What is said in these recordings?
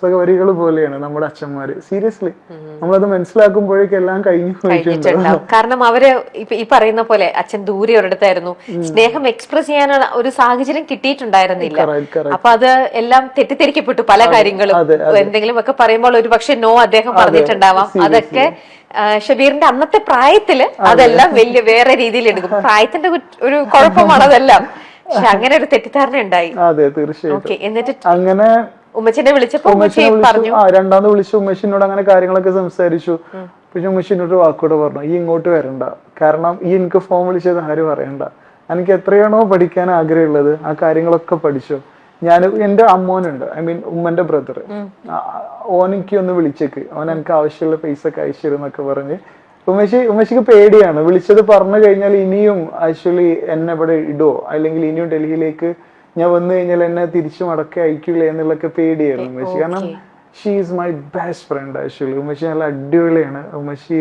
പുസ്തക വരികൾ പോലെയാണ് നമ്മുടെ അച്ഛന്മാര്. സീരിയസ്ലി നമ്മളത് മനസ്സിലാക്കുമ്പോഴേക്കും എല്ലാം കഴിഞ്ഞു പോയിട്ടുണ്ടാവും. കാരണം അവര് ഈ പറയുന്ന പോലെ അച്ഛൻ ദൂരെ ഒരിടത്തായിരുന്നു, സ്നേഹം എക്സ്പ്രസ് ചെയ്യാനുള്ള ഒരു സാഹചര്യം കിട്ടിയിട്ടുണ്ടായിരുന്നില്ല. അപ്പൊ അത് എല്ലാം തെറ്റിദ്ധരിക്കപ്പെട്ടു പല കാര്യങ്ങളും. എന്തെങ്കിലും ഒക്കെ പറയുമ്പോൾ ഒരു പക്ഷെ നോ അദ്ദേഹം പറഞ്ഞിട്ടുണ്ടാവാം. അതൊക്കെ ഷബീറിന്റെ അന്നത്തെ പ്രായത്തില് അതെല്ലാം വലിയ വേറെ രീതിയിൽ എടുക്കും. പ്രായത്തിന്റെ ഒരു കുഴപ്പമാണ് അതെല്ലാം. പക്ഷെ അങ്ങനെ ഒരു തെറ്റിദ്ധാരണ ഉണ്ടായി. അതെ, തീർച്ചയായിട്ടും. എന്നിട്ട് അങ്ങനെ ഉമ്മച്ചിനെ വിളിച്ചപ്പോ രണ്ടാമത് വിളിച്ചു. ഉമ്മച്ചിനോട് അങ്ങനെ കാര്യങ്ങളൊക്കെ സംസാരിച്ചു. പക്ഷെ ഉമ്മച്ചിനോട് വാക്കോട് പറഞ്ഞു, ഈ ഇങ്ങോട്ട് വരണ്ട, കാരണം ഈ എനിക്ക് ഫോൺ വിളിച്ചത് ആരും പറയണ്ട, എനിക്ക് എത്രയാണോ പഠിക്കാൻ ആഗ്രഹമുള്ളത് ആ കാര്യങ്ങളൊക്കെ പഠിച്ചു. ഞാൻ എന്റെ അമ്മോനുണ്ട്, ഐ മീൻ ഉമ്മന്റെ ബ്രദർ, ഓനെനിക്ക് ഒന്ന് വിളിച്ചേക്ക്, ഓൻ എനിക്ക് ആവശ്യമുള്ള പൈസ ഒക്കെ അയച്ചു തരുന്നൊക്കെ പറഞ്ഞ്. ഉമ്മച്ചിക്ക് പേടിയാണ്, വിളിച്ചത് പറഞ്ഞു കഴിഞ്ഞാൽ ഇനിയും ആക്ച്വലി എന്നെ ഇവിടെ ഇടുവോ, അല്ലെങ്കിൽ ഇനിയും ഡൽഹിയിലേക്ക് ഞാൻ വന്നു കഴിഞ്ഞാൽ എന്നെ തിരിച്ചു മടക്കി അയക്കില്ലേ എന്നുള്ളൊക്കെ പേടിയായിരുന്നു ഉമ്മച്ചി. കാരണം she is my best friend actually. ഉമ്മച്ചി നല്ല അടിപൊളിയാണ്. ഉമ്മച്ചി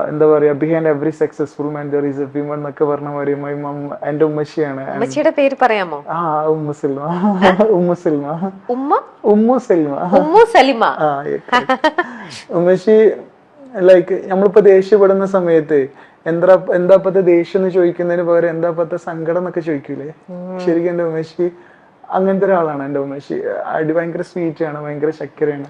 എന്താ പറയാ, behind every successful man there is a woman എന്നൊക്കെ പറഞ്ഞ മാതിരി മൈ മം എന്റെ ഉമ്മച്ചിയാണ്. ഉമ്മച്ചിയുടെ പേര് പറയാമോ? ഉമ്മു സൽമ. ഉമ്മു സൽമ. ഉമ്മു സലിമ. ഉമ്മച്ചി ലൈക്ക് നമ്മളിപ്പോ ദേഷ്യപ്പെടുന്ന സമയത്ത് എന്താപ്പത്തെ ദേഷ്യം എന്ന് ചോദിക്കുന്നതിന് പകരം എന്താപ്പത്തെ സങ്കടം എന്നൊക്കെ ചോദിക്കൂലേ, ശരിക്കും എന്റെ ഉമ്മച്ചി അങ്ങനത്തെ ഒരാളാണ്. എന്റെ ഉമ്മച്ചി ഭയങ്കര സ്വീറ്റ് ആണ്, ഭയങ്കര ചക്കരയാണ്.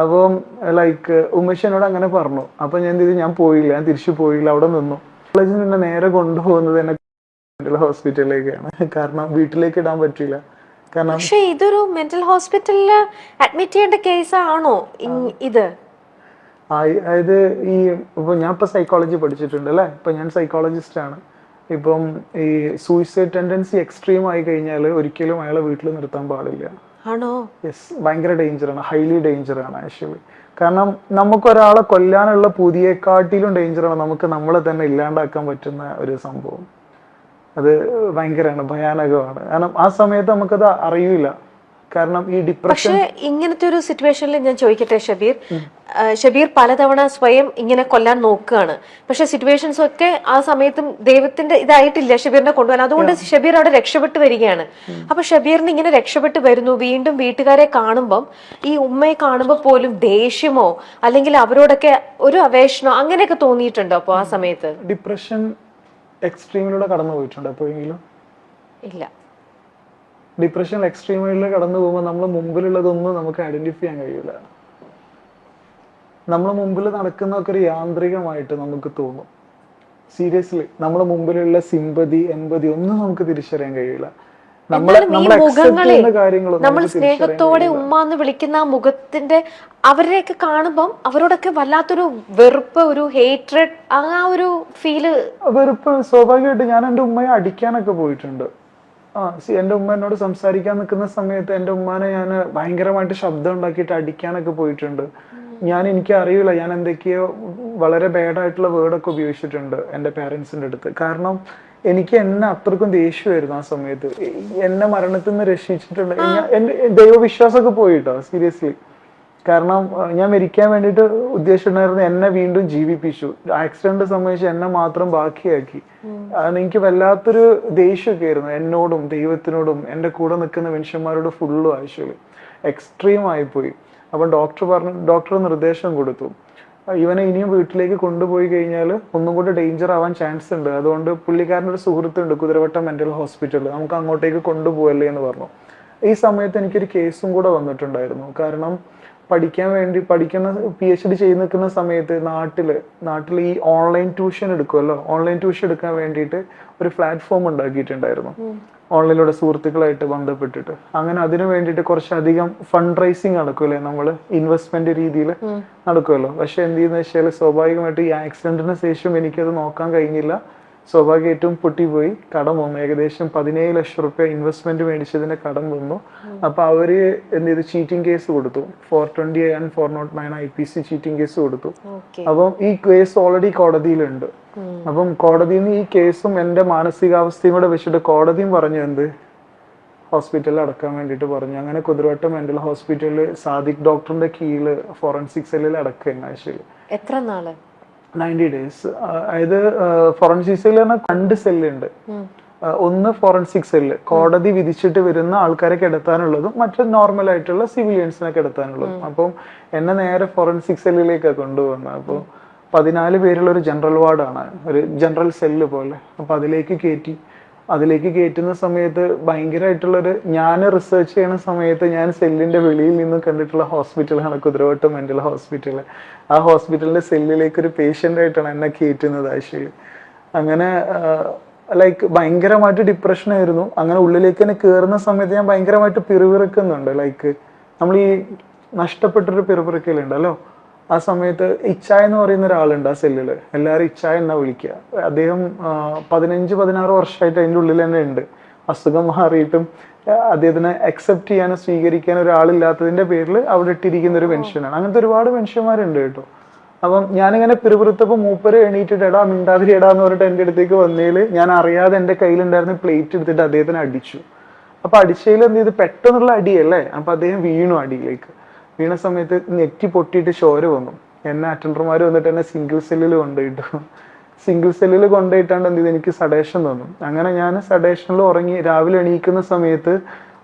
അപ്പം ലൈക്ക് ഉമ്മച്ചി എന്നോട് അങ്ങനെ പറഞ്ഞു. അപ്പൊ ഞാൻ എന്ത് ചെയ്തു, ഞാൻ പോയില്ല, ഞാൻ തിരിച്ചു പോയില്ല, അവിടെ നിന്നു. കോളേജിൽ നിന്ന് നേരെ കൊണ്ടുപോകുന്നത് എന്നെ മെന്റൽ ഹോസ്പിറ്റലിലേക്കാണ്. കാരണം വീട്ടിലേക്ക് ഇടാൻ പറ്റില്ല. കാരണം പക്ഷേ ഇതൊരു മെന്റൽ ഹോസ്പിറ്റലില് അഡ്മിറ്റ് ചെയ്യേണ്ട കേസാണോ ഇത്? അതായത് ഈ ഇപ്പൊ ഞാൻ ഇപ്പൊ സൈക്കോളജി പഠിച്ചിട്ടുണ്ട് അല്ലെ, ഇപ്പൊ ഞാൻ സൈക്കോളജിസ്റ്റ് ആണ്. ഇപ്പം ഈ സൂയിസൈഡ് ടെൻഡൻസി എക്സ്ട്രീം ആയി കഴിഞ്ഞാൽ ഒരിക്കലും അയാളെ വീട്ടിൽ നിർത്താൻ പാടില്ല. ആണോ? യെസ്, ഭയങ്കര ഡേഞ്ചറാണ്, ഹൈലി ഡേഞ്ചറാണ് ആക്ച്വലി. കാരണം നമുക്കൊരാളെ കൊല്ലാനുള്ള പുതിയെക്കാട്ടിലും ഡേഞ്ചറാണ് നമുക്ക് നമ്മളെ തന്നെ ഇല്ലാണ്ടാക്കാൻ പറ്റുന്ന ഒരു സംഭവം. അത് ഭയങ്കരമാണ്, ഭയാനകമാണ്. കാരണം ആ സമയത്ത് നമുക്കത് അറിയില്ല. കാരണം ഈ ഡിപ്രഷൻ. പക്ഷേ ഇങ്ങനത്തെ ഒരു സിറ്റുവേഷനിൽ ഞാൻ ചോദിക്കട്ടെ ഷബീർ പലതവണ സ്വയം ഇങ്ങനെ കൊല്ലാൻ നോക്കുകയാണ്. പക്ഷെ സിറ്റുവേഷൻസ് ഒക്കെ ആ സമയത്തും ദൈവത്തിന്റെ ഇതായിട്ടില്ല ഷബീറിനെ കൊണ്ടുപോകാൻ. അതുകൊണ്ട് ഷബീർ അവിടെ രക്ഷപ്പെട്ട് വരികയാണ്. അപ്പൊ ഷബീറിന് ഇങ്ങനെ രക്ഷപ്പെട്ട് വരുന്നു. വീണ്ടും വീട്ടുകാരെ കാണുമ്പം, ഈ ഉമ്മയെ കാണുമ്പോൾ പോലും ദേഷ്യമോ അല്ലെങ്കിൽ അവരോടൊക്കെ ഒരു അവേഷനോ അങ്ങനെയൊക്കെ തോന്നിയിട്ടുണ്ടോ? അപ്പൊ ആ സമയത്ത് ഡിപ്രഷൻ എക്സ്ട്രീമിലൂടെ കടന്നു പോയിട്ടുണ്ടോ എപ്പോഴെങ്കിലും? ഇല്ല. ഡിപ്രഷൻ എക്സ്ട്രീമിലൂടെ കടന്നു പോകുമ്പോൾ നമ്മൾ മുമ്പിലുള്ളതൊന്നും നമുക്ക് ഐഡന്റിഫൈ ചെയ്യാൻ കഴിയില്ല. നമ്മളെ മുമ്പിൽ നടക്കുന്നതൊക്കെ ഒരു യാന്ത്രികമായിട്ട് നമുക്ക് തോന്നും. സീരിയസ്ലി നമ്മളെ മുമ്പിലുള്ള സിമ്പതി, എമ്പതി ഒന്നും നമുക്ക് തിരിച്ചറിയാൻ കഴിയില്ല. നമ്മൾ സ്നേഹത്തോടെ ഉമ്മ എന്ന് വിളിക്കുന്ന ആ മുഖത്തിന്റെ അവരെയൊക്കെ കാണുമ്പം അവരോടൊക്കെ വല്ലാത്തൊരു വെറുപ്പ്, ഒരു ഹേറ്റ്രഡ്, ആ ഒരു ഫീല്. വെറുപ്പ് സ്വാഭാവികമായിട്ട്. ഞാൻ എന്റെ ഉമ്മയെ അടിക്കാനൊക്കെ പോയിട്ടുണ്ട്. എന്റെ ഉമ്മ എന്നോട് സംസാരിക്കാൻ നിൽക്കുന്ന സമയത്ത് എന്റെ ഉമ്മാനെ ഞാൻ ഭയങ്കരമായിട്ട് ശബ്ദം ഉണ്ടാക്കിയിട്ട് അടിക്കാനൊക്കെ പോയിട്ടുണ്ട്. എനിക്ക് അറിയില്ല, ഞാൻ എന്തൊക്കെയോ വളരെ ബാഡായിട്ടുള്ള വേർഡൊക്കെ ഉപയോഗിച്ചിട്ടുണ്ട് എന്റെ പേരൻസിന്റെ അടുത്ത്. കാരണം എനിക്ക് എന്നെ അത്രക്കും ദേഷ്യമായിരുന്നു ആ സമയത്ത്. എന്നെ മരണത്തിൽ നിന്ന് രക്ഷിച്ചിട്ടുണ്ട്. എന്റെ ദൈവവിശ്വാസമൊക്കെ പോയിട്ടോ സീരിയസ്ലി. കാരണം ഞാൻ മരിക്കാൻ വേണ്ടിയിട്ട് ഉദ്ദേശിച്ചിട്ടുണ്ടായിരുന്നു, എന്നെ വീണ്ടും ജീവിപ്പിച്ചു. ആക്സിഡന്റ് സംബന്ധിച്ച് എന്നെ മാത്രം ബാക്കിയാക്കി. എനിക്ക് വല്ലാത്തൊരു ദേഷ്യമൊക്കെ ആയിരുന്നു എന്നോടും ദൈവത്തിനോടും എന്റെ കൂടെ നിൽക്കുന്ന മനുഷ്യന്മാരോട് ഫുള്ളും ആക്ച്വലി എക്സ്ട്രീം ആയിപ്പോയി. അപ്പൊ ഡോക്ടർ നിർദ്ദേശം കൊടുത്തു, ഇവനെ ഇനിയും വീട്ടിലേക്ക് കൊണ്ടുപോയി കഴിഞ്ഞാൽ ഒന്നും കൂടി ഡേഞ്ചർ ആവാൻ ചാൻസ് ഉണ്ട്. അതുകൊണ്ട് പുള്ളിക്കാരനൊരു സുഹൃത്തുണ്ട് കുതിരവട്ടം മെന്റൽ ഹോസ്പിറ്റലിൽ, നമുക്ക് അങ്ങോട്ടേക്ക് കൊണ്ടുപോകല്ലേ എന്ന് പറഞ്ഞു. ഈ സമയത്ത് എനിക്കൊരു കേസും കൂടെ വന്നിട്ടുണ്ടായിരുന്നു. കാരണം പഠിക്കുന്ന PhD ചെയ്ത് നിൽക്കുന്ന സമയത്ത് നാട്ടിൽ ഈ ഓൺലൈൻ ട്യൂഷൻ എടുക്കുമല്ലോ, ഓൺലൈൻ ട്യൂഷൻ എടുക്കാൻ വേണ്ടിയിട്ട് ഒരു പ്ലാറ്റ്ഫോം ഉണ്ടാക്കിയിട്ടുണ്ടായിരുന്നു. ഓൺലൈനിലൂടെ സുഹൃത്തുക്കളായിട്ട് ബന്ധപ്പെട്ടിട്ട് അങ്ങനെ അതിനു വേണ്ടിയിട്ട് കുറച്ചധികം ഫണ്ട് റൈസിങ് നടക്കുമല്ലേ, നമ്മള് ഇൻവെസ്റ്റ്മെന്റ് രീതിയിൽ നടക്കുമല്ലോ. പക്ഷെ എന്ത് ചെയ്യുന്ന വെച്ചാൽ സ്വാഭാവികമായിട്ട് ഈ ആക്സിഡന്റിന് ശേഷം എനിക്കത് നോക്കാൻ കഴിഞ്ഞില്ല. സ്വാഭാവികമായിട്ടും പൊട്ടിപ്പോയി, കടം വന്നു. ഏകദേശം 17 ലക്ഷം റുപ്യ ഇൻവെസ്റ്റ്മെന്റ് മേടിച്ചതിന്റെ കടം വന്നു. അപ്പൊ അവര് എന്ത് ചെയ്തു, ചീറ്റിംഗ് കേസ് കൊടുത്തു. 420 and 409 IPC ചീറ്റിംഗ് കേസ് കൊടുത്തു. അപ്പം ഈ കേസ് ഓൾറെഡി കോടതിയിലുണ്ട്. അപ്പം കോടതിയിൽ നിന്ന് ഈ കേസും എന്റെ മാനസികാവസ്ഥയും കൂടെ വെച്ചിട്ട് കോടതിയും പറഞ്ഞു എന്ത് ഹോസ്പിറ്റലിൽ അടക്കാൻ വേണ്ടിയിട്ട് പറഞ്ഞു. അങ്ങനെ കുതിരവട്ടം മെന്റൽ ഹോസ്പിറ്റലിൽ സാദിഖ് ഡോക്ടറിന്റെ കീഴില് ഫോറൻസിക് സെല്ലിൽ അടക്കുകയാണ് ആക്ച്വലി. എത്ര നാള്? 90 days. അതായത് ഫോറൻസിക് സെല്ലിൽ 2 സെല്ലുണ്ട്. ഒന്ന് ഫോറൻസിക് സെല്ല്, കോടതി വിധിച്ചിട്ട് വരുന്ന ആൾക്കാരെ കിടത്താനുള്ളതും മറ്റു നോർമൽ ആയിട്ടുള്ള സിവിലിയൻസിനെ കിടത്താനുള്ളതും. അപ്പം എന്നെ നേരെ ഫോറൻസിക് സെല്ലിലേക്കാണ് കൊണ്ടുപോകുന്നത്. അപ്പോൾ 14 പേരുള്ള ഒരു ജനറൽ വാർഡാണ്, ഒരു ജനറൽ സെല്ല് പോലെ. അപ്പൊ അതിലേക്ക് കയറ്റുന്ന സമയത്ത് ഭയങ്കരമായിട്ടുള്ളൊരു, ഞാൻ റിസർച്ച് ചെയ്യുന്ന സമയത്ത് ഞാൻ സെല്ലിന്റെ വെളിയിൽ നിന്ന് കണ്ടിട്ടുള്ള ഹോസ്പിറ്റലാണ് കുതിരവട്ടം മെന്റൽ ഹോസ്പിറ്റൽ. ആ ഹോസ്പിറ്റലിന്റെ സെല്ലിലേക്ക് ഒരു പേഷ്യന്റ് ആയിട്ടാണ് എന്നെ കയറ്റുന്നത് ആക്ച്വലി. അങ്ങനെ ലൈക്ക് ഭയങ്കരമായിട്ട് ഡിപ്രഷൻ ആയിരുന്നു. അങ്ങനെ ഉള്ളിലേക്ക് തന്നെ കയറുന്ന സമയത്ത് ഞാൻ ഭയങ്കരമായിട്ട് പിറുപിറുക്കുന്നുണ്ട്. ലൈക്ക് നമ്മൾ ഈ നഷ്ടപ്പെട്ടൊരു പിറുപിറുക്കലുണ്ടല്ലോ, ആ സമയത്ത് ഇച്ചായ എന്ന് പറയുന്ന ഒരാളുണ്ട് ആ സെല്ലില്, എല്ലാവരും ഇച്ചായ എന്നാ വിളിക്കുക. അദ്ദേഹം 15-16 വർഷമായിട്ട് അതിൻ്റെ ഉള്ളിൽ തന്നെ ഉണ്ട്. അസുഖം മാറിയിട്ടും അദ്ദേഹത്തിനെ അക്സെപ്റ്റ് ചെയ്യാനോ സ്വീകരിക്കാനോ ഒരാളില്ലാത്തതിന്റെ പേരിൽ അവിടെ ഇട്ടിരിക്കുന്ന ഒരു മനുഷ്യനാണ്. അങ്ങനത്തെ ഒരുപാട് മനുഷ്യന്മാരുണ്ട് കേട്ടോ. അപ്പം ഞാനിങ്ങനെ പിറുപിറുത്തപ്പോൾ മൂപ്പര് എണീറ്റിട്ട് എടാ മിണ്ടാതിരി എടാ എന്ന് പറഞ്ഞിട്ട് എൻ്റെ അടുത്തേക്ക് വന്നേല് ഞാൻ അറിയാതെ എൻ്റെ കയ്യിലുണ്ടായിരുന്ന പ്ലേറ്റ് എടുത്തിട്ട് അദ്ദേഹത്തിന് അടിച്ചു. അപ്പൊ അടിച്ചതിൽ എന്ത് ചെയ്ത്, പെട്ടെന്നുള്ള അടിയല്ലേ, അപ്പൊ അദ്ദേഹം വീണു. അടിയിലേക്ക് വീണ സമയത്ത് നെറ്റി പൊട്ടിയിട്ട് ചോര വന്നു. എന്നെ അറ്റൻഡർമാർ വന്നിട്ട് എന്നെ സിംഗിൾ സെല്ലിൽ കൊണ്ടുപോയിട്ടു. സിംഗിൾ സെല്ലിൽ കൊണ്ടുപോയിട്ടാണ്ട് എന്ത് ചെയ്ത്, എനിക്ക് സഡേഷൻ തന്നു. അങ്ങനെ ഞാൻ സഡേഷനിൽ ഉറങ്ങി. രാവിലെ എണീക്കുന്ന സമയത്ത്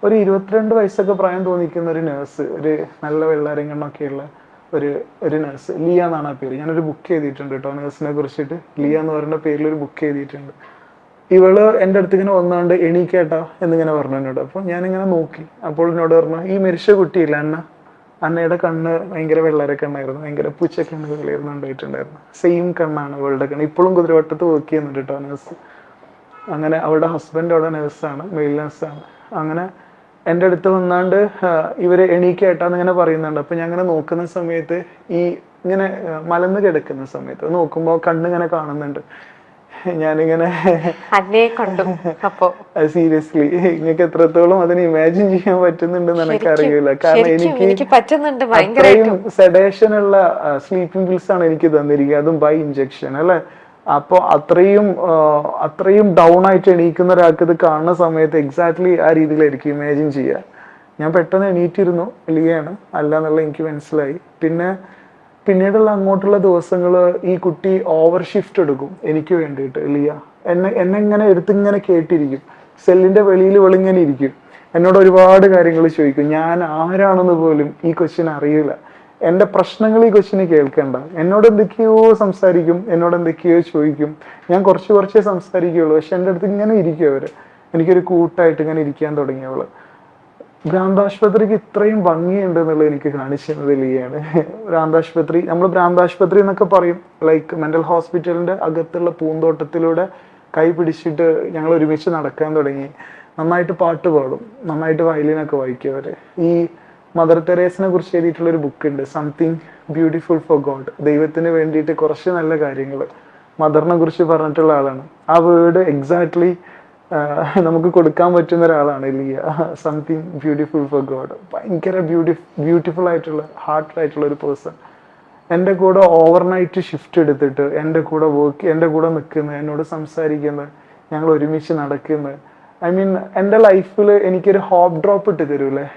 ഒരു 22 വയസ്സൊക്കെ പ്രായം തോന്നിക്കുന്ന ഒരു നേഴ്സ്, ഒരു നല്ല വെള്ളാരങ്ങണ്ണൊക്കെയുള്ള ഒരു നേഴ്സ്, ലിയ എന്നാണ് ആ പേര്. ഞാനൊരു ബുക്ക് ചെയ്തിട്ടുണ്ട് കേട്ടോ നേഴ്സിനെ കുറിച്ചിട്ട്. ലിയ എന്ന് പറയുന്ന പേരിൽ ഒരു ബുക്ക് ചെയ്തിട്ടുണ്ട്. ഇവള് എൻ്റെ അടുത്ത് ഇങ്ങനെ വന്നാണ്ട് എണീക്കേട്ടാ എന്നിങ്ങനെ പറഞ്ഞു എന്നോട്. അപ്പൊ ഞാനിങ്ങനെ നോക്കി. അപ്പോൾ എന്നോട് പറഞ്ഞു, ഈ മരിച്ച കുട്ടിയില്ല അന്നയുടെ കണ്ണ് ഭയങ്കര വെള്ളരക്കണ്ണായിരുന്നു, ഭയങ്കര പൂച്ചക്കണ്ണ് കളയായിരുന്നു ഉണ്ടായിട്ടുണ്ടായിരുന്നു. സെയിം കണ്ണാണ് അവളുടെ കണ്ണ്. ഇപ്പോഴും കുതിരവട്ടത്ത് വർക്ക് ചെയ്യുന്നുണ്ട് കേട്ടോ നേഴ്സ്. അങ്ങനെ അവളുടെ ഹസ്ബൻഡ് അവിടെ നേഴ്സാണ്, മെയിൽ നേഴ്സാണ്. അങ്ങനെ എൻ്റെ അടുത്ത് വന്നാണ്ട് ഇവര് എണീക്കേട്ടാന്ന് ഇങ്ങനെ പറയുന്നുണ്ട്. അപ്പൊ ഞാൻ ഇങ്ങനെ നോക്കുന്ന സമയത്ത് ഈ ഇങ്ങനെ മലന്ന് കിടക്കുന്ന സമയത്ത് നോക്കുമ്പോൾ കണ്ണിങ്ങനെ കാണുന്നുണ്ട്. ഞാനിങ്ങനെ സീരിയസ്ലി നിങ്ങൾക്ക് എത്രത്തോളം അതിന് ഇമാജിൻ ചെയ്യാൻ പറ്റുന്നുണ്ടെന്ന് എനിക്കറിയില്ല. കാരണം എനിക്ക് അത്രയും സെഡേഷൻ ഉള്ള സ്ലീപ്പിംഗ് പിൽസ് ആണ് എനിക്ക് തന്നിരിക്കുക, അതും ബൈ ഇഞ്ചക്ഷൻ അല്ലെ. അപ്പൊ അത്രയും ഡൗൺ ആയിട്ട് എണീക്കുന്ന ഒരാൾക്ക് ഇത് കാണുന്ന സമയത്ത് എക്സാക്ട്ലി ആ രീതിയിലായിരിക്കും ഇമാജിൻ ചെയ്യുക. ഞാൻ പെട്ടെന്ന് എണീറ്റിരുന്നു, ലിയാണ് അല്ല എന്നുള്ള എനിക്ക് മനസ്സിലായി. പിന്നീടുള്ള അങ്ങോട്ടുള്ള ദിവസങ്ങൾ ഈ കുട്ടി ഓവർ ഷിഫ്റ്റ് എടുക്കും എനിക്ക് വേണ്ടിയിട്ട്. ലിയ എന്നെ ഇങ്ങനെ എടുത്തിങ്ങനെ കേട്ടിരിക്കും. സെല്ലിന്റെ വെളിയിൽ വെളിങ്ങനെ ഇരിക്കും. എന്നോട് ഒരുപാട് കാര്യങ്ങൾ ചോദിക്കും. ഞാൻ ആരാണെന്ന് പോലും ഈ കൊച്ചിന് അറിയില്ല. എന്റെ പ്രശ്നങ്ങൾ ഈ കൊച്ചിന് കേൾക്കണ്ട. എന്നോട് എന്തൊക്കെയോ സംസാരിക്കും, എന്നോട് എന്തൊക്കെയോ ചോദിക്കും. ഞാൻ കുറച്ചേ സംസാരിക്കുകയുള്ളൂ, പക്ഷെ എൻ്റെ അടുത്ത് ഇങ്ങനെ ഇരിക്കും അവര്. എനിക്കൊരു കൂട്ടായിട്ട് ഇങ്ങനെ ഇരിക്കാൻ തുടങ്ങിയവള്. ഭ്രാന്താശുപത്രിക്ക് ഇത്രയും ഭംഗിയുണ്ട് എന്നുള്ളത് എനിക്ക് കാണിച്ചു തന്നത് ലിയാണ്. ഭ്രാന്താശുപത്രി, നമ്മൾ ഭ്രാന്താശുപത്രി എന്നൊക്കെ പറയും, ലൈക്ക് മെന്റൽ ഹോസ്പിറ്റലിന്റെ അകത്തുള്ള പൂന്തോട്ടത്തിലൂടെ കൈ പിടിച്ചിട്ട് ഞങ്ങൾ ഒരുമിച്ച് നടക്കാൻ തുടങ്ങി. നന്നായിട്ട് പാട്ട് പാടും, നന്നായിട്ട് വയലിനൊക്കെ വായിക്കും അവര്. ഈ മദർ തെരേസിനെ കുറിച്ച് എഴുതിയിട്ടുള്ള ഒരു ബുക്ക് ഉണ്ട്, സംതിങ് ബ്യൂട്ടിഫുൾ ഫോർ ഗോഡ്. ദൈവത്തിന് വേണ്ടിയിട്ട് കുറച്ച് നല്ല കാര്യങ്ങൾ മദറിനെ കുറിച്ച് പറഞ്ഞിട്ടുള്ള ആളാണ്. ആ വേർഡ് എക്സാക്ട്ലി നമുക്ക് കൊടുക്കാൻ പറ്റുന്ന ഒരാളാണ് Liya. Something beautiful for God. ഭയങ്കര ബ്യൂട്ടിഫുൾ ആയിട്ടുള്ള ഹാർട്ട് ആയിട്ടുള്ള ഒരു പേഴ്സൺ. എൻ്റെ കൂടെ ഓവർനൈറ്റ് ഷിഫ്റ്റ് എടുത്തിട്ട് എൻ്റെ കൂടെ നിൽക്കുന്നത്, എന്നോട് സംസാരിക്കുന്നത്, ഞങ്ങൾ ഒരുമിച്ച് നടക്കുന്നത്. ഐ മീൻ എൻ്റെ ലൈഫിൽ എനിക്കൊരു ഹോപ്പ് ഡ്രോപ്പ് ഇട്ട് തരൂലേ,